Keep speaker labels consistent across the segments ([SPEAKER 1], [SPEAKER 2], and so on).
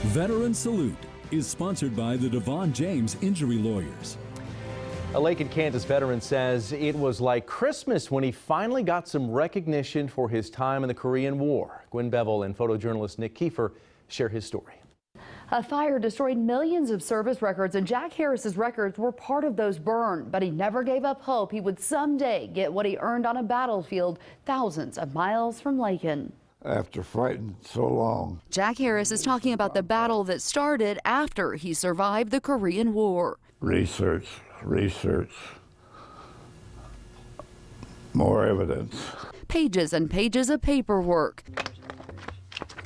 [SPEAKER 1] Veteran Salute is sponsored by the Devon James Injury Lawyers.
[SPEAKER 2] A Lake Kansas veteran says it was like Christmas when he finally got some recognition for his time in the Korean War. Gwen Bevel and photojournalist Nick Kiefer share his story.
[SPEAKER 3] A fire destroyed millions of service records, and Jack Harris's records were part of those burned. But he never gave up hope he would someday get what he earned on a battlefield thousands of miles from Lakin.
[SPEAKER 4] After fighting so long.
[SPEAKER 3] Jack Harris is talking about the battle that started after he survived the Korean War.
[SPEAKER 4] Research, more evidence.
[SPEAKER 3] Pages and pages of paperwork.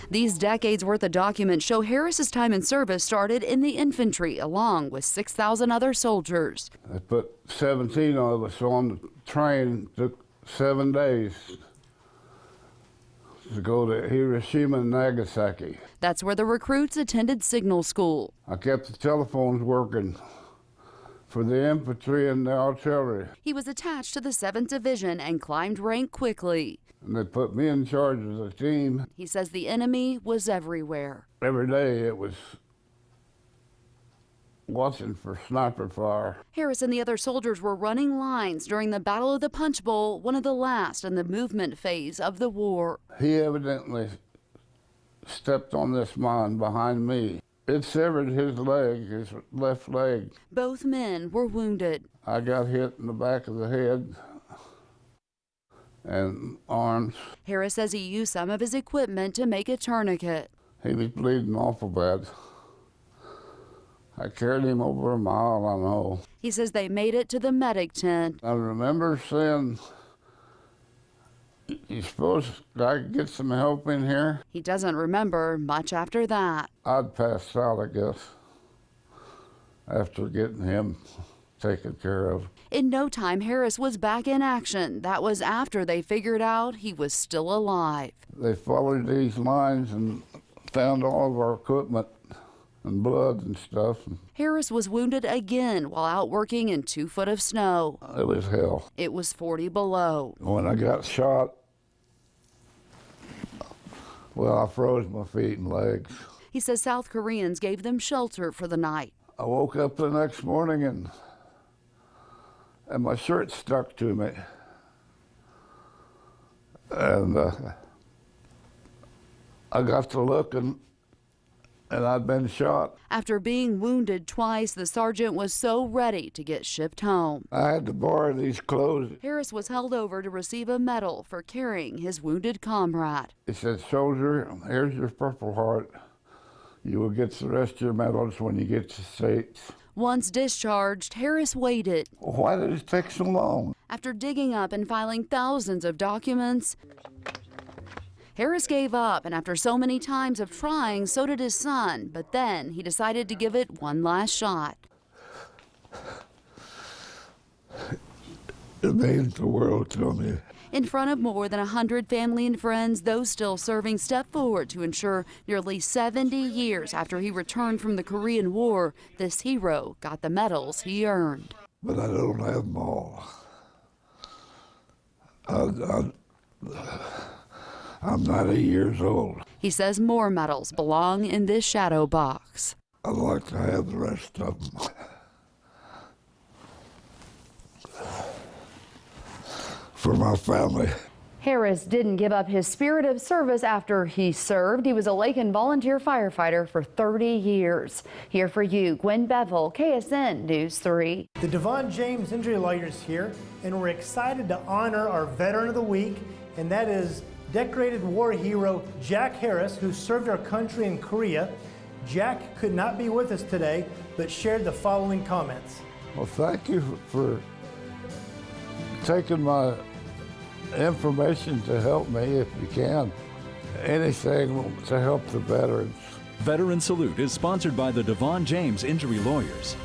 [SPEAKER 3] These decades worth of documents show Harris's time in service started in the infantry along with 6,000 other soldiers.
[SPEAKER 4] They put 17 of us on the train. It took 7 days to go to Hiroshima and Nagasaki.
[SPEAKER 3] That's where the recruits attended signal school.
[SPEAKER 4] I kept the telephones working for the infantry and the artillery.
[SPEAKER 3] He was attached to the 7th Division and climbed rank quickly.
[SPEAKER 4] And they put me in charge of the team.
[SPEAKER 3] He says the enemy was everywhere.
[SPEAKER 4] Every day it was watching for sniper fire.
[SPEAKER 3] Harris and the other soldiers were running lines during the Battle of the Punch Bowl, one of the last in the movement phase of the war.
[SPEAKER 4] He evidently stepped on this mine behind me. It severed his leg, his left leg.
[SPEAKER 3] Both men were wounded.
[SPEAKER 4] I got hit in the back of the head and arms.
[SPEAKER 3] Harris says he used some of his equipment to make a tourniquet.
[SPEAKER 4] He was bleeding awful bad. I carried him over a mile, I know.
[SPEAKER 3] He says they made it to the medic tent.
[SPEAKER 4] I remember saying, "You suppose I could get some help in here?"
[SPEAKER 3] He doesn't remember much after that.
[SPEAKER 4] I'd passed out, I guess, after getting him taken care of.
[SPEAKER 3] In no time, Harris was back in action. That was after they figured out he was still alive.
[SPEAKER 4] They followed these lines and found all of our equipment and blood and stuff.
[SPEAKER 3] Harris was wounded again while out working in 2 foot of snow.
[SPEAKER 4] It was hell.
[SPEAKER 3] It was 40 below.
[SPEAKER 4] When I got shot, well, I froze my feet and legs.
[SPEAKER 3] He says South Koreans gave them shelter for the night.
[SPEAKER 4] I woke up the next morning and my shirt stuck to me. And I got to looking, and I'd been shot.
[SPEAKER 3] After being wounded twice, the sergeant was so ready to get shipped home.
[SPEAKER 4] I had to borrow these clothes.
[SPEAKER 3] Harris was held over to receive a medal for carrying his wounded comrade.
[SPEAKER 4] He said, "Soldier, here's your Purple Heart. You will get the rest of your medals when you get to the States."
[SPEAKER 3] Once discharged, Harris waited.
[SPEAKER 4] Why did it take so long?
[SPEAKER 3] After digging up and filing thousands of documents, Harris gave up, and after so many times of trying, so did his son. But then he decided to give it one last shot.
[SPEAKER 4] It means the world to me.
[SPEAKER 3] In front of more than 100 family and friends, those still serving stepped forward to ensure nearly 70 years after he returned from the Korean War, this hero got the medals he earned.
[SPEAKER 4] But I don't have them all. I'm 90 years old.
[SPEAKER 3] He says more medals belong in this shadow box.
[SPEAKER 4] I'd like to have the rest of them. For my family.
[SPEAKER 3] Harris didn't give up his spirit of service after he served. He was a Lakin volunteer firefighter for 30 years. Here for you, Gwen Bevel, KSN News 3.
[SPEAKER 5] The Devon James Injury Lawyers here, and we're excited to honor our Veteran of the Week, and that is decorated war hero Jack Harris, who served our country in Korea. Jack could not be with us today, but shared the following comments.
[SPEAKER 4] Well, thank you for taking my information to help me if you can. Anything to help the veterans.
[SPEAKER 1] Veteran Salute is sponsored by the Devon James Injury Lawyers.